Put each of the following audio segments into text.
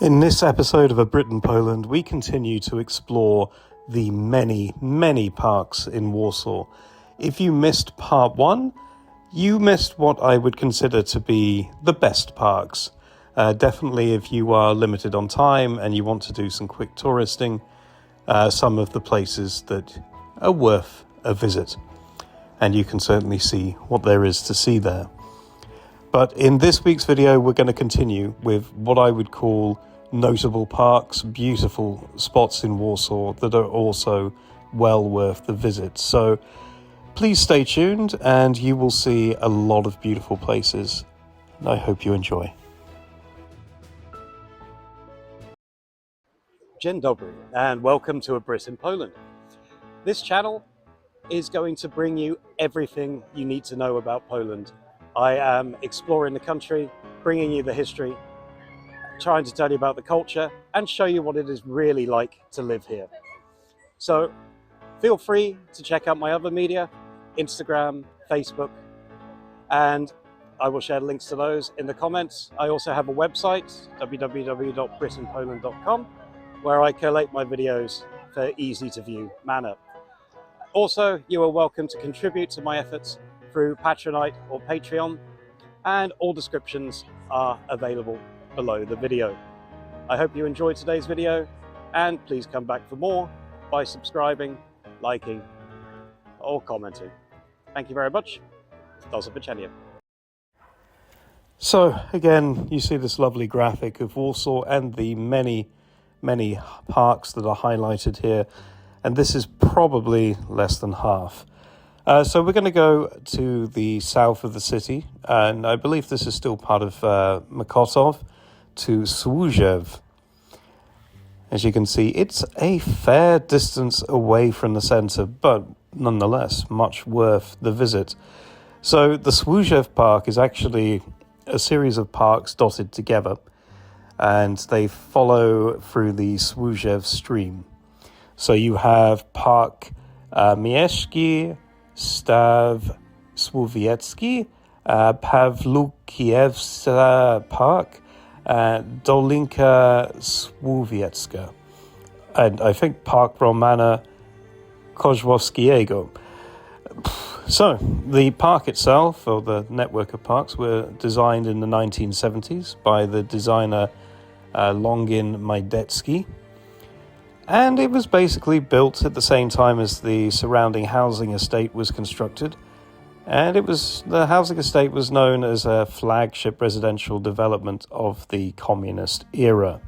In this episode of A Brit in Poland, we continue to explore the many parks in Warsaw. If you missed part one, you missed what I would consider to be the best parks. Definitely if you are limited on time and you want to do some quick touristing, some of the places that are worth a visit. And you can certainly see what there is to see there. But in this week's video, we're going to continue with what I would call notable parks, beautiful spots in Warsaw that are also well worth the visit. So please stay tuned and you will see a lot of beautiful places. And I hope you enjoy. Dzień dobry and welcome to A Brit in Poland. This channel is going to bring you everything you need to know about Poland. I am exploring the country, bringing you the history, trying to tell you about the culture and show you what it is really like to live here. So feel free to check out my other media, Instagram, Facebook, and I will share links to those in the comments. I also have a website, www.britlivinginpoland.com, where I collate my videos for easy to view manner. Also, you are welcome to contribute to my efforts through Patronite or Patreon, and all descriptions are available below the video. I hope you enjoyed today's video, and please come back for more by subscribing, liking, or commenting. Thank you very much. Do zobaczenia. So again, you see this lovely graphic of Warsaw and the many parks that are highlighted here, and this is probably less than half. So we're going to go to the south of the city, and I believe this is still part of Mokotów, to SWEV. As you can see, it's a fair distance away from the centre, but nonetheless much worth the visit. So the SWEV Park is actually a series of parks dotted together, and they follow through the SWEV stream. So you have Park Miejski, Staw Słowiecki, Pawłkiewicz Park, Dolinka Słowiecka, and I think Park Romana Kozłowskiego. So the park itself, or the network of parks, were designed in the 1970s by the designer Longin Majdecki. And it was basically built at the same time as the surrounding housing estate was constructed. And the housing estate was known as a flagship residential development of the communist era.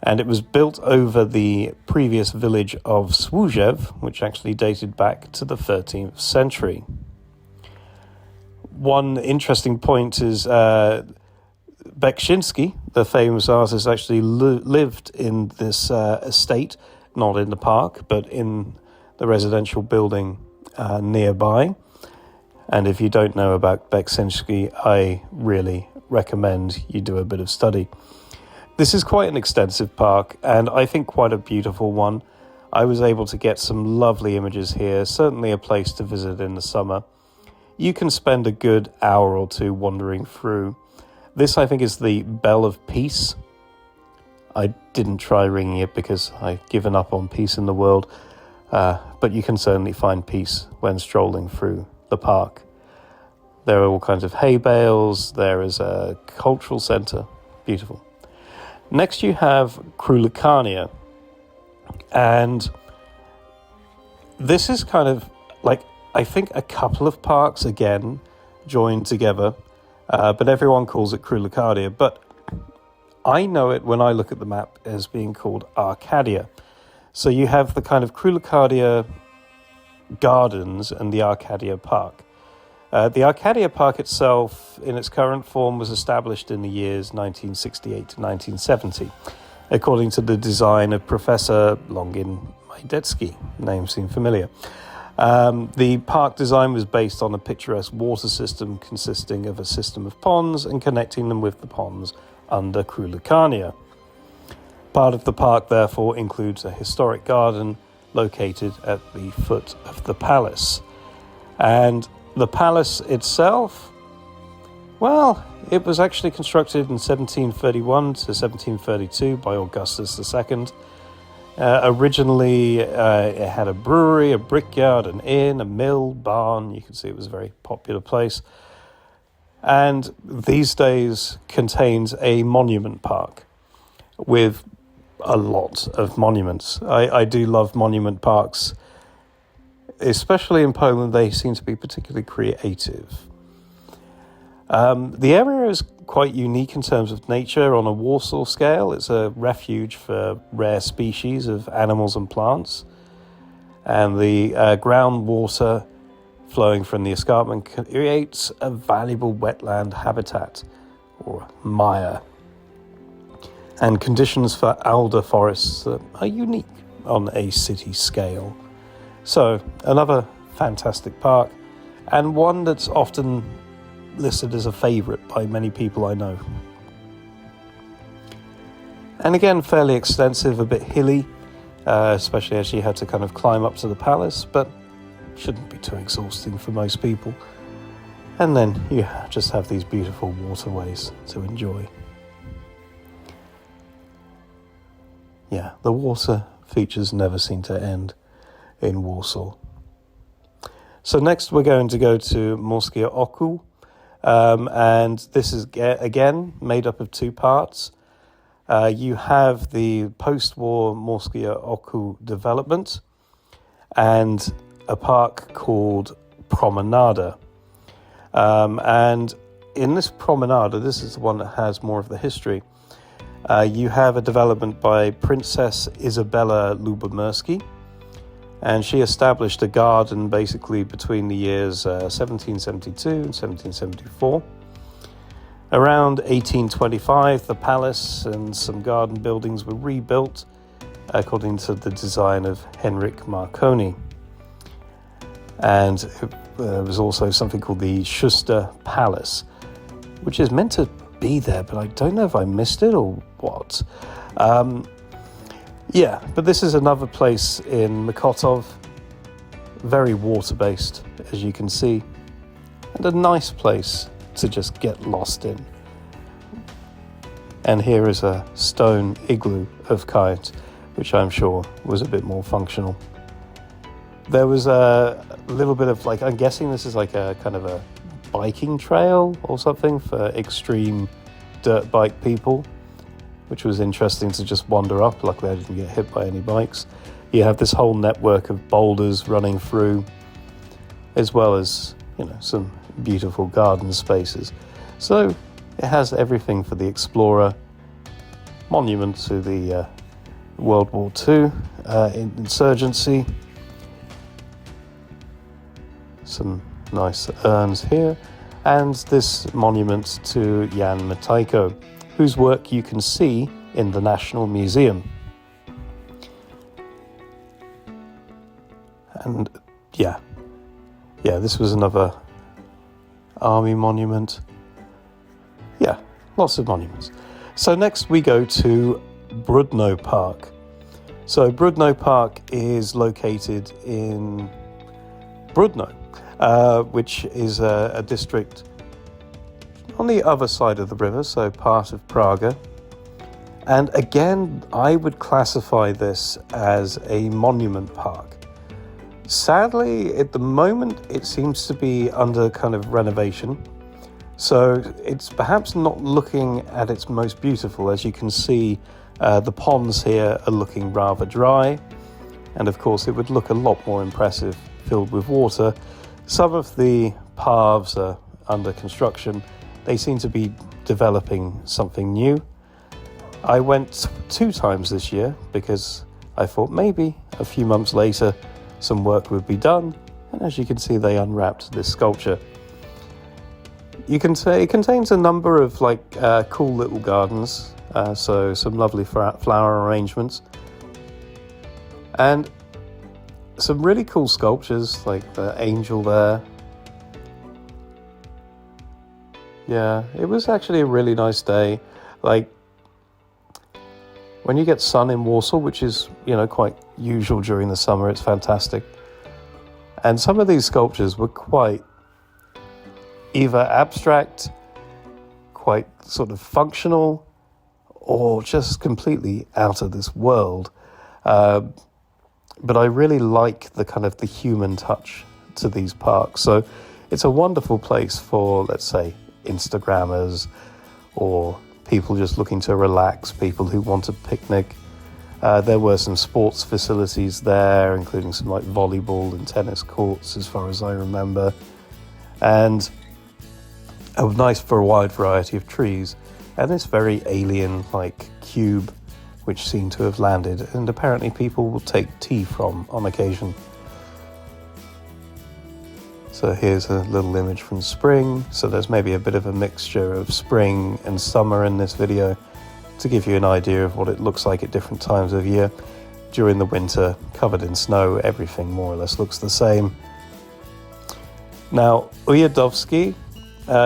And it was built over the previous village of SWEW, which actually dated back to the 13th century. One interesting point is Beksiński, the famous artist, actually lived in this estate, not in the park, but in the residential building nearby. And if you don't know about Beksiński, I really recommend you do a bit of study. This is quite an extensive park, and I think quite a beautiful one. I was able to get some lovely images here, certainly a place to visit in the summer. You can spend a good hour or two wandering through. This, I think, is the Bell of Peace. I didn't try ringing it because I've given up on peace in the world, but you can certainly find peace when strolling through the park. There are all kinds of hay bales, there is a cultural centre, beautiful. Next you have Królikania, and this is kind of like, I think, a couple of parks again joined together, but everyone calls it Królikania, but I know it when I look at the map as being called Arcadia. So you have the kind of Królikania Gardens and the Arcadia Park. The Arcadia Park itself, in its current form, was established in the years 1968 to 1970, according to the design of Professor Longin Majdecki. Name seemed familiar. The park design was based on a picturesque water system consisting of a system of ponds and connecting them with the ponds under Królikania. Part of the park, therefore, includes a historic garden located at the foot of the palace. And the palace itself Well, it was actually constructed in 1731 to 1732 by Augustus II. Originally, it had a brewery, a brickyard, an inn, a mill, barn. You can see it was a very popular place. And these days contains a monument park with a lot of monuments. I do love monument parks, especially in Poland. They seem to be particularly creative. The area is quite unique in terms of nature on a Warsaw scale. It's a refuge for rare species of animals and plants. And the groundwater flowing from the escarpment creates a valuable wetland habitat, or mire, and conditions for alder forests that are unique on a city scale. So, another fantastic park, and one that's often listed as a favourite by many people I know. And again, fairly extensive, a bit hilly, especially as you had to kind of climb up to the palace, but shouldn't be too exhausting for most people. And then you just have these beautiful waterways to enjoy. Yeah, the water features never seem to end in Warsaw. So next we're going to go to Morskie Oku, and this is again made up of two parts. You have the post-war Morskie Oku development and a park called Promenada. And in this Promenada, this is the one that has more of the history. You have a development by Princess Isabella Lubomirski, and she established a garden basically between the years 1772 and 1774. Around 1825, the palace and some garden buildings were rebuilt according to the design of Henryk Marconi. And there was also something called the Schuster Palace, which is meant to be there, but I don't know if I missed it or what. Yeah, but this is another place in Mokotów, very water-based, as you can see, and a nice place to just get lost in. And here is a stone igloo of kind, which I'm sure was a bit more functional. There was a little bit of, like, I'm guessing this is like a kind of a biking trail or something for extreme dirt bike people, which was interesting to just wander up. Luckily I didn't get hit by any bikes. You have this whole network of boulders running through, as well as, you know, some beautiful garden spaces. So it has everything for the explorer. Monument to the World War II insurgency. Some nice urns here, and this monument to Jan Matejko, whose work you can see in the National Museum. And yeah, this was another army monument. Yeah, lots of monuments. So next we go to BRNO Park. So BRNO Park is located in Brno, which is a district on the other side of the river, so part of Praga. And again, I would classify this as a monument park. Sadly, at the moment, it seems to be under kind of renovation. So it's perhaps not looking at its most beautiful. As you can see, the ponds here are looking rather dry. And of course, it would look a lot more impressive filled with water. Some of the paths are under construction. They seem to be developing something new. I went 2 times this year because I thought maybe a few months later some work would be done. And as you can see, they unwrapped this sculpture. You can say it contains a number of cool little gardens, so some lovely flower arrangements, and some really cool sculptures like the angel there. Yeah, it was actually a really nice day. Like, when you get sun in Warsaw, which is, quite usual during the summer, it's fantastic. And some of these sculptures were quite either abstract quite sort of functional or just completely out of this world. But I really like the kind of the human touch to these parks. So it's a wonderful place for, let's say, Instagrammers or people just looking to relax, people who want a picnic. There were some sports facilities there, including some like volleyball and tennis courts, as far as I remember. And a nice for a wide variety of trees. And this very alien-like cube, which seemed to have landed, and apparently people will take tea from on occasion. So here's a little image from spring. So there's maybe a bit of a mixture of spring and summer in this video to give you an idea of what it looks like at different times of year. During the winter, covered in snow, everything more or less looks the same. Now, Ujadowski,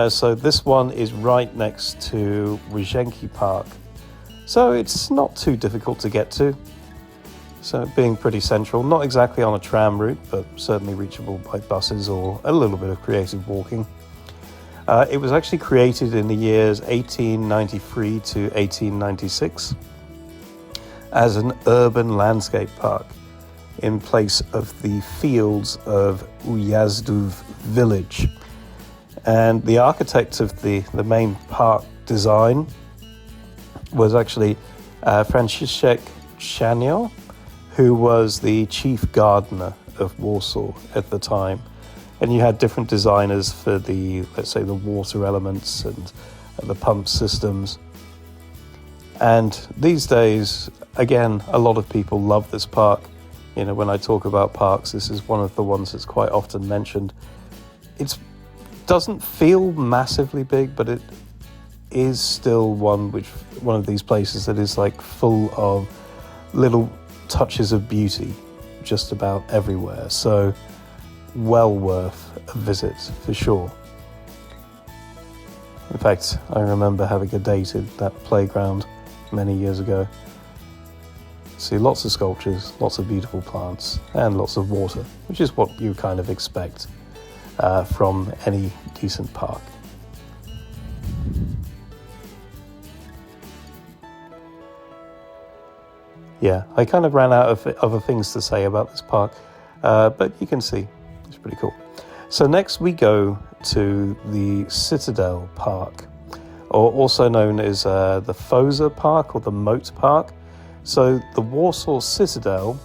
so this one is right next to Łazienki Park. So it's not too difficult to get to. So being pretty central, not exactly on a tram route, but certainly reachable by buses or a little bit of creative walking. It was actually created in the years 1893 to 1896 as an urban landscape park in place of the fields of Ujazdów village. And the architect of the main park design was actually Franciszek Chaniol, who was the chief gardener of Warsaw at the time. And you had different designers for the, let's say, the water elements and the pump systems. And these days, again, a lot of people love this park. You know, when I talk about parks, this is one of the ones that's quite often mentioned. It doesn't feel massively big, but it is still one of these places that is like full of little touches of beauty just about everywhere. So well worth a visit for sure. In fact, I remember having a date at that playground many years ago. See lots of sculptures, lots of beautiful plants, and lots of water, which is what you kind of expect from any decent park. Yeah, I kind of ran out of other things to say about this park, but you can see it's pretty cool. So next we go to the Citadel Park, or also known as the Fosa Park or the Moat Park. So the Warsaw Citadel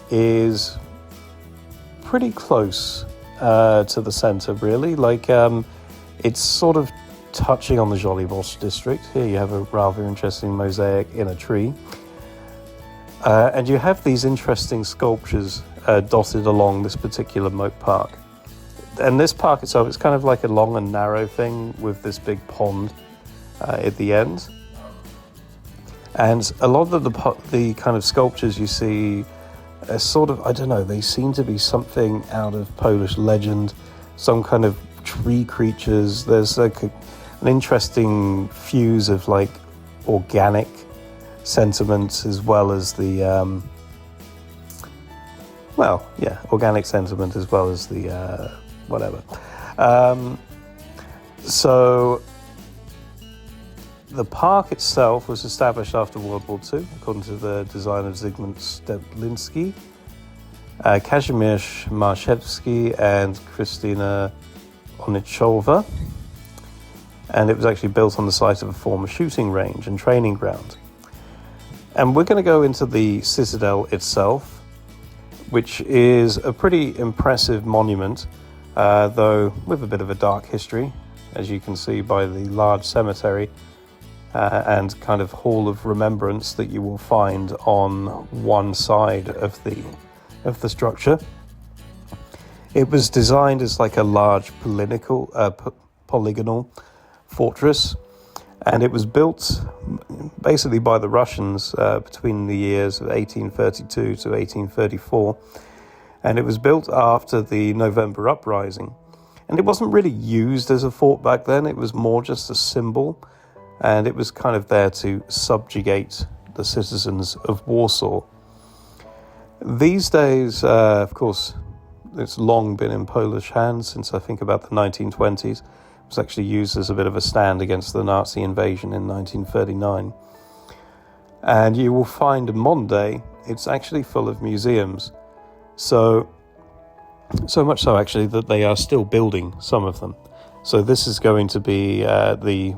is pretty close to the centre, really. Like it's sort of touching on the Żoliborz district. Here you have a rather interesting mosaic in a tree. And you have these interesting sculptures dotted along this particular moat park. And this park itself, it's kind of like a long and narrow thing with this big pond at the end. And a lot of the kind of sculptures you see are sort of, I don't know, they seem to be something out of Polish legend, some kind of tree creatures. There's like an interesting fuse of like organic sentiment as well as the organic sentiment as well as the whatever. So the park itself was established after World War II, according to the designer Zygmunt Stęplinski, Kazimierz Marszewski and Krystyna Onichowa. And it was actually built on the site of a former shooting range and training ground. And we're going to go into the Citadel itself, which is a pretty impressive monument, though with a bit of a dark history, as you can see by the large cemetery and kind of hall of remembrance that you will find on one side of the structure. It was designed as like a large polygonal fortress. And it was built basically by the Russians between the years of 1832 to 1834. And it was built after the November uprising. And it wasn't really used as a fort back then. It was more just a symbol. And it was kind of there to subjugate the citizens of Warsaw. These days, of course, it's long been in Polish hands since I think about the 1920s. was actually used as a bit of a stand against the Nazi invasion in 1939. And you will find in modern day, it's actually full of museums. So much so actually that they are still building some of them. So this is going to be the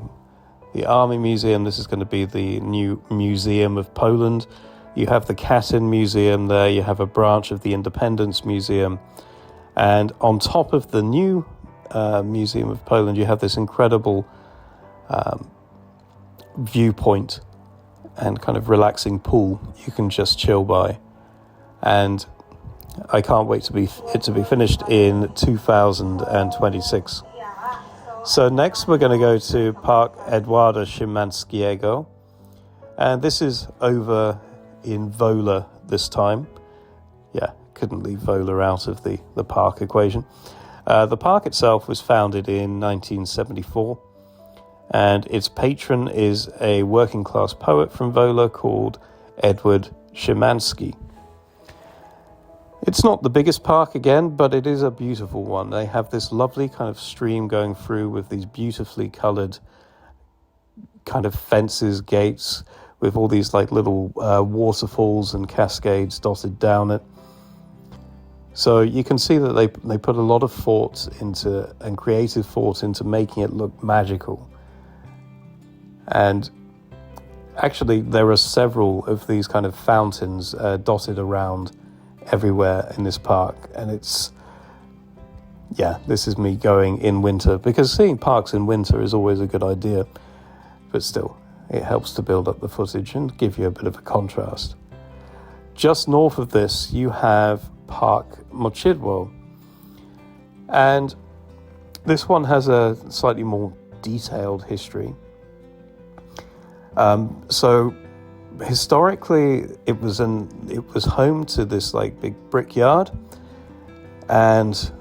Army Museum. This is going to be the new Museum of Poland. You have the Katyn Museum there. You have a branch of the Independence Museum. And on top of the new Museum of Poland, you have this incredible viewpoint and kind of relaxing pool you can just chill by. And I can't wait to be finished in 2026. So next we're going to go to Park Edwarda Szymanskiego, and this is over in Wola this time. Yeah, couldn't leave Wola out of the park equation. The park itself was founded in 1974, and its patron is a working class poet from Wola called Edward Szymanski. It's not the biggest park again, but it is a beautiful one. They have this lovely kind of stream going through with these beautifully coloured kind of fences, gates, with all these like little waterfalls and cascades dotted down it. So you can see that they put a lot of thought into, and creative thought into, making it look magical. And actually there are several of these kind of fountains dotted around everywhere in this park, and this is me going in winter, because seeing parks in winter is always a good idea, but still it helps to build up the footage and give you a bit of a contrast. Just north of this you have Park Midwell, and this one has a slightly more detailed history. So historically, it was home to this like big brickyard, and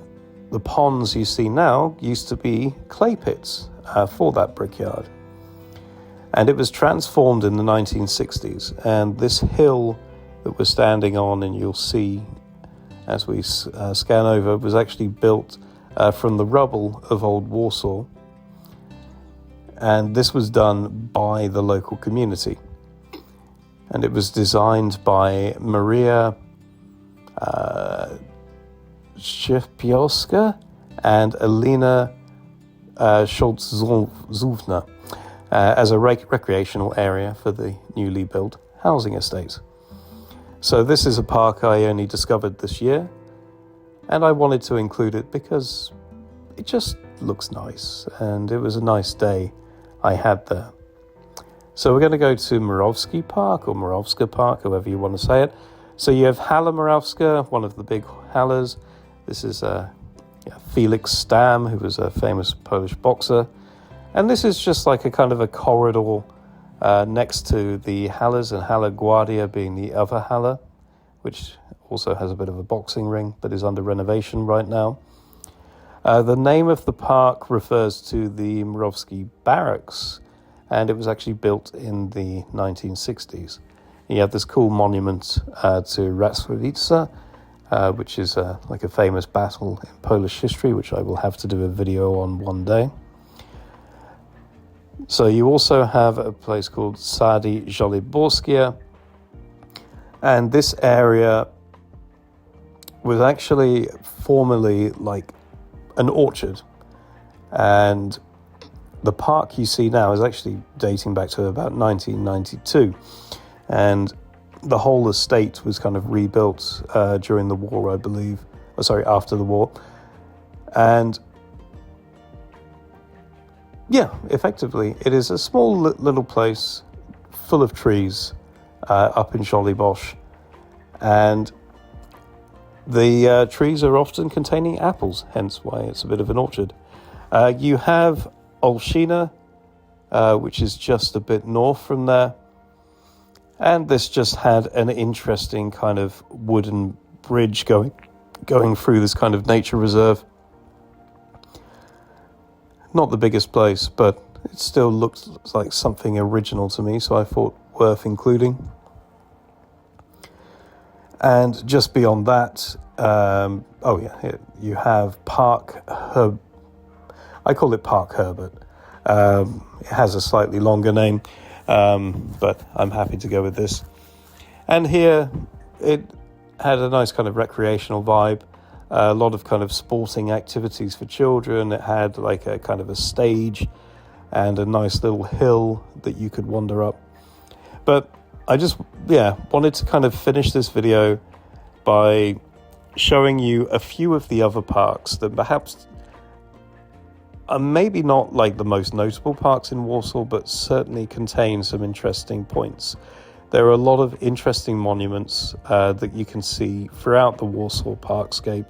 the ponds you see now used to be clay pits for that brickyard. And it was transformed in the 1960s, and this hill that we're standing on, and you'll see as we scan over, was actually built from the rubble of old Warsaw, and this was done by the local community. And it was designed by Maria Szczypiorska and Alina Szolczówna as a recreational area for the newly built housing estate. So this is a park I only discovered this year, and I wanted to include it because it just looks nice, and it was a nice day I had there. So we're going to go to Morawski Park, or Morawska Park, however you want to say it. So you have Hala Morawska, one of the big halas. This is Felix Stam, who was a famous Polish boxer. And this is just like a kind of a corridor next to the halas, and Hala Guardia being the other hala, which also has a bit of a boxing ring, but is under renovation right now. The name of the park refers to the Morawski barracks, and it was actually built in the 1960s. You have this cool monument to Ratswowice, which is like a famous battle in Polish history, which I will have to do a video on one day. So you also have a place called Sadyj Boria, and this area was actually formerly like an orchard, and the park you see now is actually dating back to about 1992, and the whole estate was kind of rebuilt during the war, I believe. After the war. And yeah, effectively, it is a small little place full of trees up in Żoliborz, and the trees are often containing apples, hence why it's a bit of an orchard. You have Olszina, which is just a bit north from there, and this just had an interesting kind of wooden bridge going through this kind of nature reserve. Not the biggest place, but it still looks like something original to me, so I thought worth including. And just beyond that, you have Park I I call it Park Herbert. It has a slightly longer name, but I'm happy to go with this. And here it had a nice kind of recreational vibe, a lot of kind of sporting activities for children. It had like a kind of a stage and a nice little hill that you could wander up. But I just, wanted to kind of finish this video by showing you a few of the other parks that perhaps are maybe not like the most notable parks in Warsaw, but certainly contain some interesting points. There are a lot of interesting monuments that you can see throughout the Warsaw Parkscape,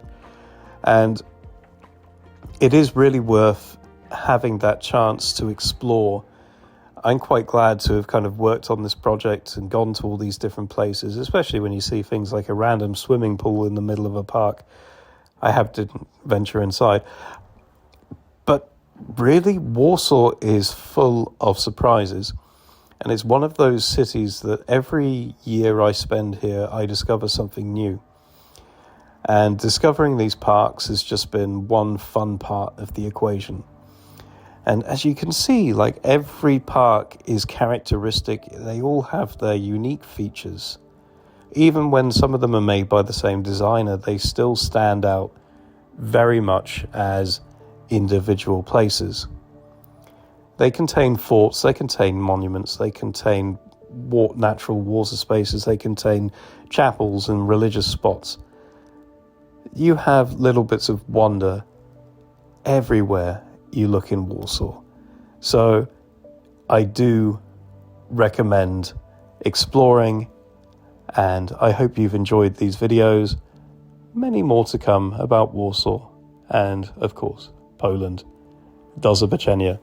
and it is really worth having that chance to explore. I'm quite glad to have kind of worked on this project and gone to all these different places, especially when you see things like a random swimming pool in the middle of a park. I didn't venture inside. But really, Warsaw is full of surprises. And it's one of those cities that every year I spend here, I discover something new. And discovering these parks has just been one fun part of the equation. And as you can see, like every park is characteristic. They all have their unique features. Even when some of them are made by the same designer, they still stand out very much as individual places. They contain forts, they contain monuments, they contain natural water spaces, they contain chapels and religious spots. You have little bits of wonder everywhere you look in Warsaw. So I do recommend exploring, and I hope you've enjoyed these videos. Many more to come about Warsaw and, of course, Poland. Do zobaczenia.